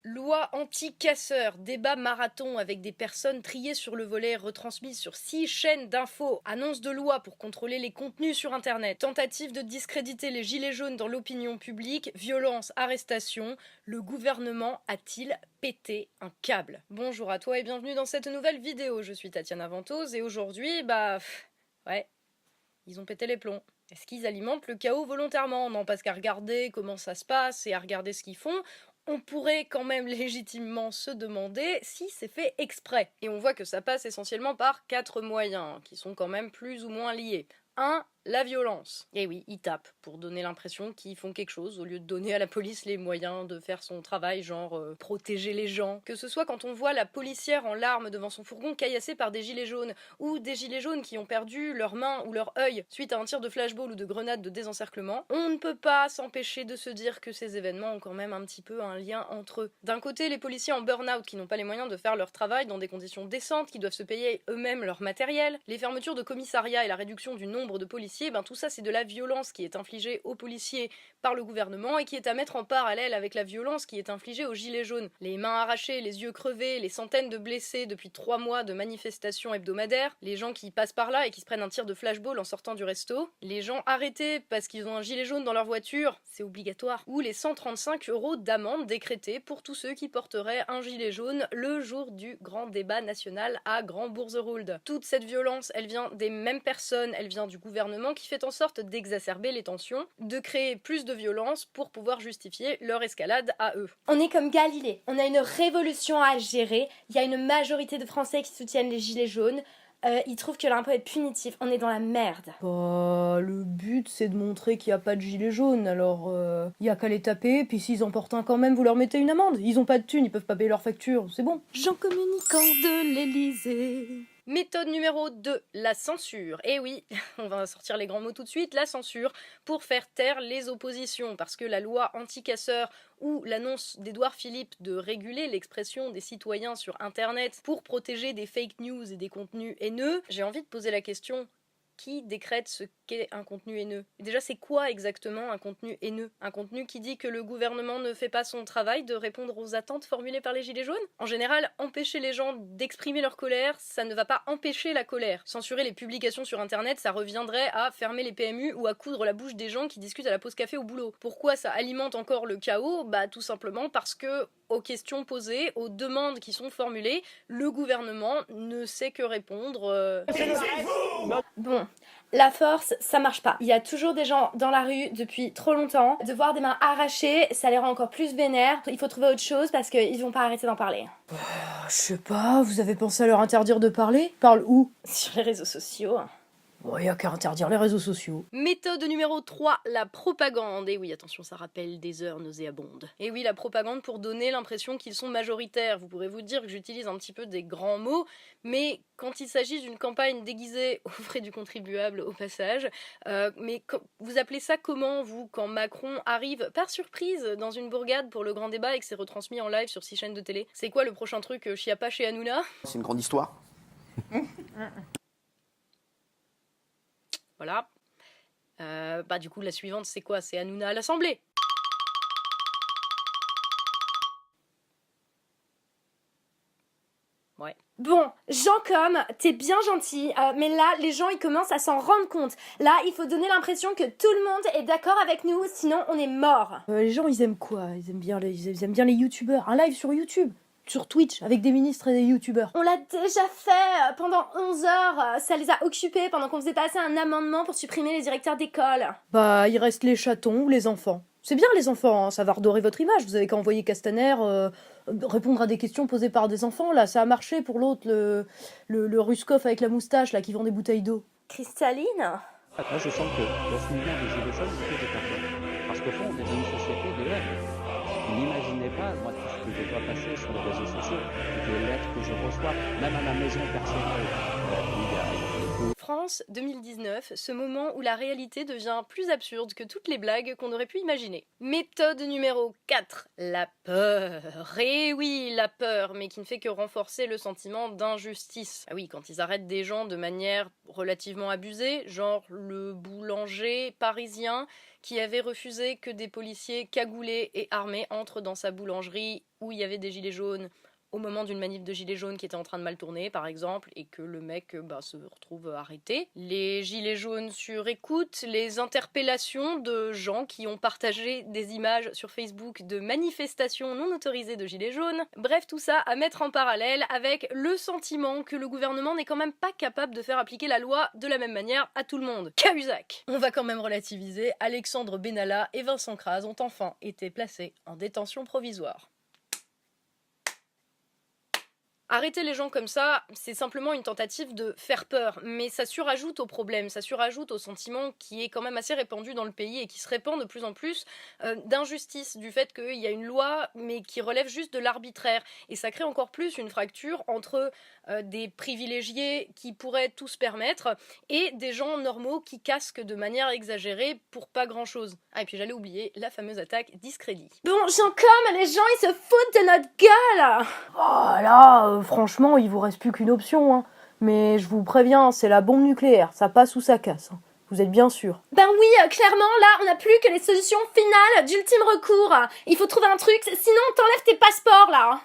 Loi anti-casseurs, débat marathon avec des personnes triées sur le volet retransmises sur 6 chaînes d'infos, annonce de loi pour contrôler les contenus sur internet, tentative de discréditer les gilets jaunes dans l'opinion publique, violence, arrestation, le gouvernement a-t-il pété un câble? Bonjour à toi et bienvenue dans cette nouvelle vidéo, je suis Tatiana Ventose et aujourd'hui, ouais, ils ont pété les plombs. Est-ce qu'ils alimentent le chaos volontairement? Non, parce qu'à regarder comment ça se passe et à regarder ce qu'ils font, on pourrait quand même légitimement se demander si c'est fait exprès. Et on voit que ça passe essentiellement par 4 moyens, qui sont quand même plus ou moins liés. 1. La violence. Et oui, ils tapent pour donner l'impression qu'ils font quelque chose au lieu de donner à la police les moyens de faire son travail, genre protéger les gens. Que ce soit quand on voit la policière en larmes devant son fourgon caillassée par des gilets jaunes, ou des gilets jaunes qui ont perdu leurs mains ou leur œil suite à un tir de flashball ou de grenade de désencerclement, on ne peut pas s'empêcher de se dire que ces événements ont quand même un petit peu un lien entre eux. D'un côté, les policiers en burn-out qui n'ont pas les moyens de faire leur travail dans des conditions décentes, qui doivent se payer eux-mêmes leur matériel, les fermetures de commissariats et la réduction du nombre de policiers, tout ça c'est de la violence qui est infligée aux policiers par le gouvernement et qui est à mettre en parallèle avec la violence qui est infligée aux gilets jaunes. Les mains arrachées, les yeux crevés, les centaines de blessés depuis 3 mois de manifestations hebdomadaires, les gens qui passent par là et qui se prennent un tir de flashball en sortant du resto, les gens arrêtés parce qu'ils ont un gilet jaune dans leur voiture, c'est obligatoire, ou les 135 € d'amende décrétés pour tous ceux qui porteraient un gilet jaune le jour du grand débat national à Grand Bourseroulde. Toute cette violence, elle vient des mêmes personnes, elle vient du gouvernement qui fait en sorte d'exacerber les tensions, de créer plus de violence pour pouvoir justifier leur escalade à eux. On est comme Galilée, on a une révolution à gérer, il y a une majorité de Français qui soutiennent les gilets jaunes, ils trouvent que l'impôt est punitif, on est dans la merde. Le but c'est de montrer qu'il n'y a pas de gilets jaunes, alors il y a qu'à les taper, puis s'ils en portent un quand même, vous leur mettez une amende. Ils ont pas de thunes, ils peuvent pas payer leur facture, c'est bon. Jean communicant de l'Élysée. Méthode numéro 2, la censure. Et oui, on va sortir les grands mots tout de suite, la censure, pour faire taire les oppositions, parce que la loi anti-casseurs ou l'annonce d'Édouard Philippe de réguler l'expression des citoyens sur Internet pour protéger des fake news et des contenus haineux, j'ai envie de poser la question, qui décrète ce qu'est un contenu haineux? Et déjà, c'est quoi exactement un contenu haineux? Un contenu qui dit que le gouvernement ne fait pas son travail de répondre aux attentes formulées par les gilets jaunes? En général, empêcher les gens d'exprimer leur colère, ça ne va pas empêcher la colère. Censurer les publications sur internet, ça reviendrait à fermer les PMU ou à coudre la bouche des gens qui discutent à la pause café au boulot. Pourquoi ça alimente encore le chaos? Tout simplement parce que aux questions posées, aux demandes qui sont formulées, le gouvernement ne sait que répondre. Bon, la force, ça marche pas. Il y a toujours des gens dans la rue depuis trop longtemps. De voir des mains arrachées, ça les rend encore plus vénères. Il faut trouver autre chose parce qu'ils vont pas arrêter d'en parler. Je sais pas, vous avez pensé à leur interdire de parler? Parle où? Sur les réseaux sociaux. Bon, y a qu'à interdire les réseaux sociaux. Méthode numéro 3, la propagande. Et oui, attention, ça rappelle des heures nauséabondes. Et oui, la propagande pour donner l'impression qu'ils sont majoritaires. Vous pourrez vous dire que j'utilise un petit peu des grands mots, mais quand il s'agit d'une campagne déguisée aux frais du contribuable au passage, vous appelez ça comment, vous, quand Macron arrive par surprise dans une bourgade pour le grand débat et que c'est retransmis en live sur 6 chaînes de télé? C'est quoi le prochain truc, Chiappa chez Hanouna? C'est une grande histoire. Voilà. Du coup, la suivante, c'est quoi? C'est Hanouna à l'Assemblée. Ouais. Bon, Jean Com, t'es bien gentil, mais là, les gens, ils commencent à s'en rendre compte. Là, il faut donner l'impression que tout le monde est d'accord avec nous, sinon on est mort. Les gens, ils aiment quoi? Ils aiment bien les youtubeurs. Un live sur YouTube, sur Twitch, avec des ministres et des youtubeurs. On l'a déjà fait pendant 11 heures, ça les a occupés pendant qu'on faisait passer un amendement pour supprimer les directeurs d'école. Il reste les chatons ou les enfants. C'est bien les enfants, hein, ça va redorer votre image. Vous avez qu'à envoyer Castaner répondre à des questions posées par des enfants. Là, ça a marché pour l'autre, le Ruskov avec la moustache, là, qui vend des bouteilles d'eau. Cristalline? Moi, je sens que dans ce mouvement des Gilets jaunes, il faut des perdants. Parce qu'au fond, on est dans une société de haine. Vous n'imaginez pas, moi, tout ce que je vois passer sur les réseaux sociaux, les lettres que je reçois, même à ma maison personnelle, il y a France 2019, ce moment où la réalité devient plus absurde que toutes les blagues qu'on aurait pu imaginer. Méthode numéro 4, la peur. Et oui, la peur, mais qui ne fait que renforcer le sentiment d'injustice. Ah oui, quand ils arrêtent des gens de manière relativement abusée, genre le boulanger parisien qui avait refusé que des policiers cagoulés et armés entrent dans sa boulangerie où il y avait des gilets jaunes au moment d'une manif de gilets jaunes qui était en train de mal tourner, par exemple, et que le mec se retrouve arrêté. Les gilets jaunes sur écoute, les interpellations de gens qui ont partagé des images sur Facebook de manifestations non autorisées de gilets jaunes. Bref, tout ça à mettre en parallèle avec le sentiment que le gouvernement n'est quand même pas capable de faire appliquer la loi de la même manière à tout le monde. Cahuzac! On va quand même relativiser, Alexandre Benalla et Vincent Kras ont enfin été placés en détention provisoire. Arrêter les gens comme ça, c'est simplement une tentative de faire peur, mais ça surajoute au problème, ça surajoute au sentiment qui est quand même assez répandu dans le pays et qui se répand de plus en plus d'injustice, du fait qu'il y a une loi mais qui relève juste de l'arbitraire. Et ça crée encore plus une fracture entre des privilégiés qui pourraient tout se permettre et des gens normaux qui casquent de manière exagérée pour pas grand-chose. Ah, et puis j'allais oublier la fameuse attaque Discrédit. Bon, Jean-Com, les gens ils se foutent de notre gueule. Oh là, franchement, il vous reste plus qu'une option, hein. Mais je vous préviens, c'est la bombe nucléaire, ça passe ou ça casse, hein. Vous êtes bien sûr. Ben oui, clairement, là, on n'a plus que les solutions finales d'ultime recours. Il faut trouver un truc, sinon t'enlèves tes passeports, là.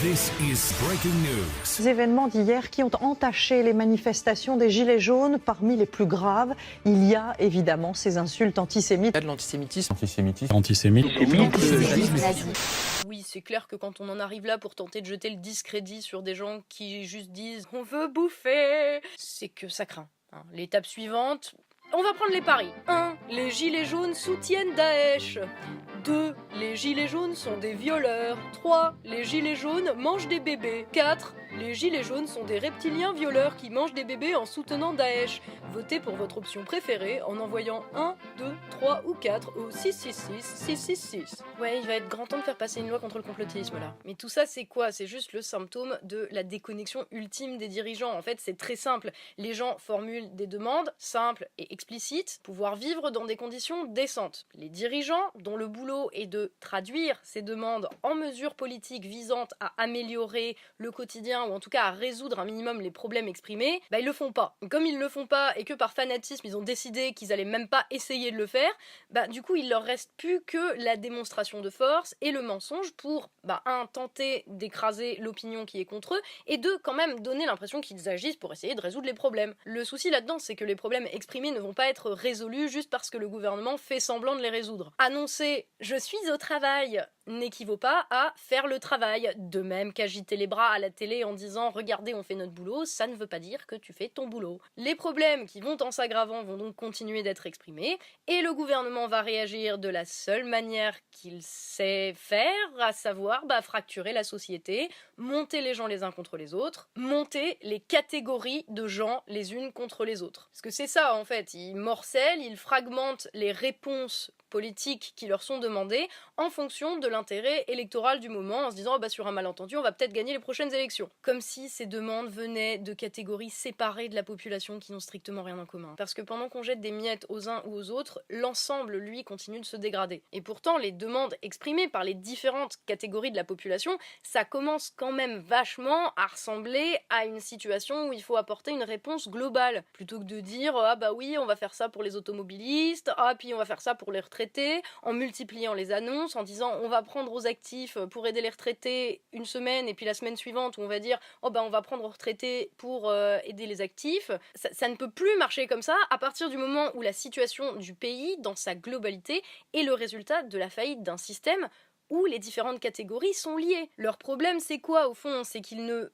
This is breaking news. Les événements d'hier qui ont entaché les manifestations des Gilets jaunes, parmi les plus graves, il y a évidemment ces insultes antisémites. Il y a de l'antisémitisme. Antisémite. Oui, c'est clair que quand on en arrive là pour tenter de jeter le discrédit sur des gens qui juste disent « on veut bouffer », c'est que ça craint. L'étape suivante, on va prendre les paris. 1. Les gilets jaunes soutiennent Daesh. 2. Les gilets jaunes sont des violeurs. 3. Les gilets jaunes mangent des bébés. 4. Les gilets jaunes sont des reptiliens violeurs qui mangent des bébés en soutenant Daesh. Votez pour votre option préférée en envoyant 1, 2, 3 ou 4 au 666-666. Ouais, il va être grand temps de faire passer une loi contre le complotisme là. Mais tout ça c'est quoi? C'est juste le symptôme de la déconnexion ultime des dirigeants. En fait, c'est très simple. Les gens formulent des demandes simples et explicites, pouvoir vivre dans des conditions décentes. Les dirigeants, dont le boulot est de traduire ces demandes en mesures politiques visant à améliorer le quotidien ou en tout cas à résoudre un minimum les problèmes exprimés, ils le font pas. Comme ils le font pas et que par fanatisme ils ont décidé qu'ils allaient même pas essayer de le faire, du coup il leur reste plus que la démonstration de force et le mensonge pour, tenter d'écraser l'opinion qui est contre eux et deux, quand même donner l'impression qu'ils agissent pour essayer de résoudre les problèmes. Le souci là-dedans, c'est que les problèmes exprimés ne vont pas être résolus juste parce que le gouvernement fait semblant de les résoudre. Annoncer « je suis au travail » n'équivaut pas à faire le travail. De même qu'agiter les bras à la télé en disant « regardez, on fait notre boulot », ça ne veut pas dire que tu fais ton boulot. Les problèmes qui vont en s'aggravant vont donc continuer d'être exprimés et le gouvernement va réagir de la seule manière qu'il sait faire, à savoir fracturer la société, monter les gens les uns contre les autres, monter les catégories de gens les unes contre les autres. Parce que c'est ça en fait, ils morcellent, ils fragmentent les réponses politiques qui leur sont demandées en fonction de l'intérêt électoral du moment, en se disant sur un malentendu on va peut-être gagner les prochaines élections. Comme si ces demandes venaient de catégories séparées de la population qui n'ont strictement rien en commun. Parce que pendant qu'on jette des miettes aux uns ou aux autres, l'ensemble lui continue de se dégrader. Et pourtant les demandes exprimées par les différentes catégories de la population, ça commence quand même vachement à ressembler à une situation où il faut apporter une réponse globale, plutôt que de dire oui on va faire ça pour les automobilistes, puis on va faire ça pour les retraités, en multipliant les annonces, en disant on va prendre aux actifs pour aider les retraités une semaine, et puis la semaine suivante où on va dire on va prendre aux retraités pour aider les actifs. Ça ne peut plus marcher comme ça à partir du moment où la situation du pays dans sa globalité est le résultat de la faillite d'un système où les différentes catégories sont liées. Leur problème, c'est quoi, au fond? C'est qu'ils ne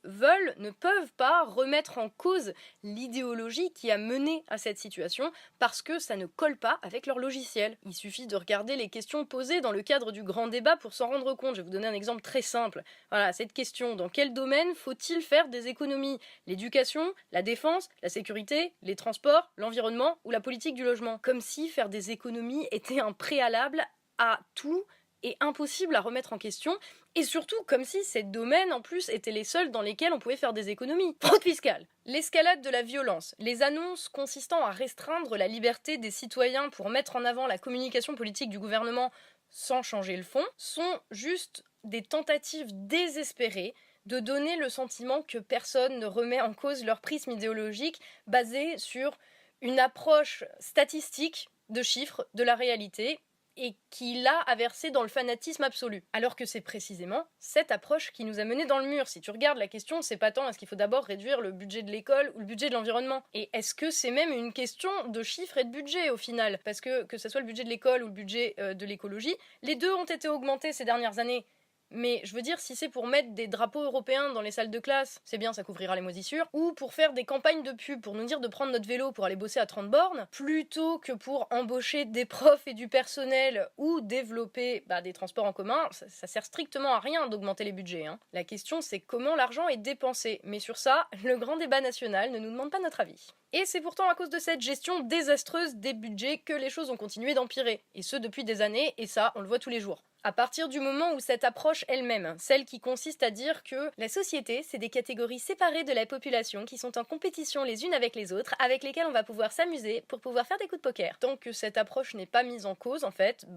peuvent pas remettre en cause l'idéologie qui a mené à cette situation parce que ça ne colle pas avec leur logiciel. Il suffit de regarder les questions posées dans le cadre du grand débat pour s'en rendre compte. Je vais vous donner un exemple très simple. Voilà, cette question, dans quel domaine faut-il faire des économies? L'éducation, la défense, la sécurité, les transports, l'environnement ou la politique du logement? Comme si faire des économies était un préalable à tout et impossible à remettre en question, et surtout comme si ces domaines en plus étaient les seuls dans lesquels on pouvait faire des économies. Fraude fiscale. L'escalade de la violence, les annonces consistant à restreindre la liberté des citoyens pour mettre en avant la communication politique du gouvernement sans changer le fond, sont juste des tentatives désespérées de donner le sentiment que personne ne remet en cause leur prisme idéologique basé sur une approche statistique de chiffres de la réalité et qui l'a a versé dans le fanatisme absolu. Alors que c'est précisément cette approche qui nous a menés dans le mur. Si tu regardes la question, c'est pas tant est-ce qu'il faut d'abord réduire le budget de l'école ou le budget de l'environnement. Et est-ce que c'est même une question de chiffres et de budget au final? Parce que ce soit le budget de l'école ou le budget de l'écologie, les deux ont été augmentés ces dernières années. Mais je veux dire, si c'est pour mettre des drapeaux européens dans les salles de classe, c'est bien, ça couvrira les moisissures, ou pour faire des campagnes de pub pour nous dire de prendre notre vélo pour aller bosser à 30 bornes, plutôt que pour embaucher des profs et du personnel ou développer des transports en commun, ça sert strictement à rien d'augmenter les budgets. La question, c'est comment l'argent est dépensé. Mais sur ça, le grand débat national ne nous demande pas notre avis. Et c'est pourtant à cause de cette gestion désastreuse des budgets que les choses ont continué d'empirer. Et ce depuis des années, et ça, on le voit tous les jours. À partir du moment où cette approche elle-même, celle qui consiste à dire que la société, c'est des catégories séparées de la population qui sont en compétition les unes avec les autres, avec lesquelles on va pouvoir s'amuser pour pouvoir faire des coups de poker. Tant que cette approche n'est pas mise en cause, en fait,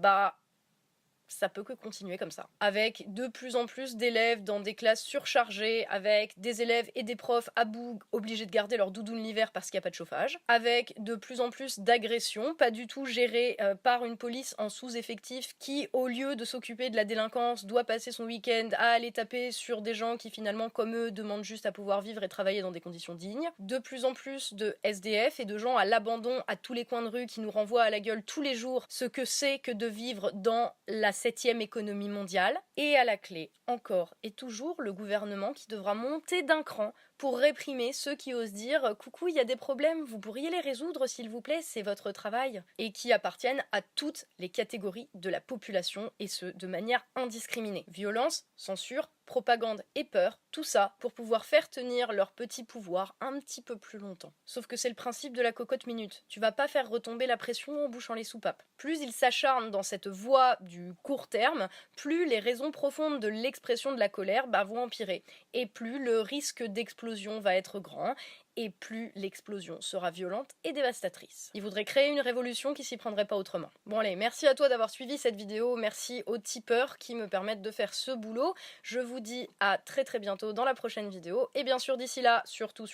ça peut que continuer comme ça. Avec de plus en plus d'élèves dans des classes surchargées, avec des élèves et des profs à bout, obligés de garder leur doudoune l'hiver parce qu'il n'y a pas de chauffage, avec de plus en plus d'agressions, pas du tout gérées par une police en sous-effectif qui, au lieu de s'occuper de la délinquance, doit passer son week-end à aller taper sur des gens qui finalement, comme eux, demandent juste à pouvoir vivre et travailler dans des conditions dignes. De plus en plus de SDF et de gens à l'abandon à tous les coins de rue qui nous renvoient à la gueule tous les jours ce que c'est que de vivre dans la 7e économie mondiale, et à la clé, encore et toujours, le gouvernement qui devra monter d'un cran pour réprimer ceux qui osent dire « Coucou, il y a des problèmes, vous pourriez les résoudre s'il vous plaît, c'est votre travail », et qui appartiennent à toutes les catégories de la population, et ce, de manière indiscriminée. Violence, censure, propagande et peur, tout ça pour pouvoir faire tenir leur petit pouvoir un petit peu plus longtemps. Sauf que c'est le principe de la cocotte minute. Tu vas pas faire retomber la pression en bouchant les soupapes. Plus ils s'acharnent dans cette voie du court terme, plus les raisons profondes de l'expression de la colère vont empirer. Et plus le risque d'explosion va être grand, et plus l'explosion sera violente et dévastatrice. Ils voudraient créer une révolution qui s'y prendrait pas autrement. Bon allez, merci à toi d'avoir suivi cette vidéo, merci aux tipeurs qui me permettent de faire ce boulot. Je vous dis à très bientôt dans la prochaine vidéo, et bien sûr d'ici là, surtout,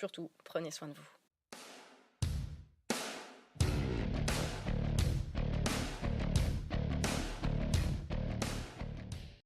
prenez soin de vous.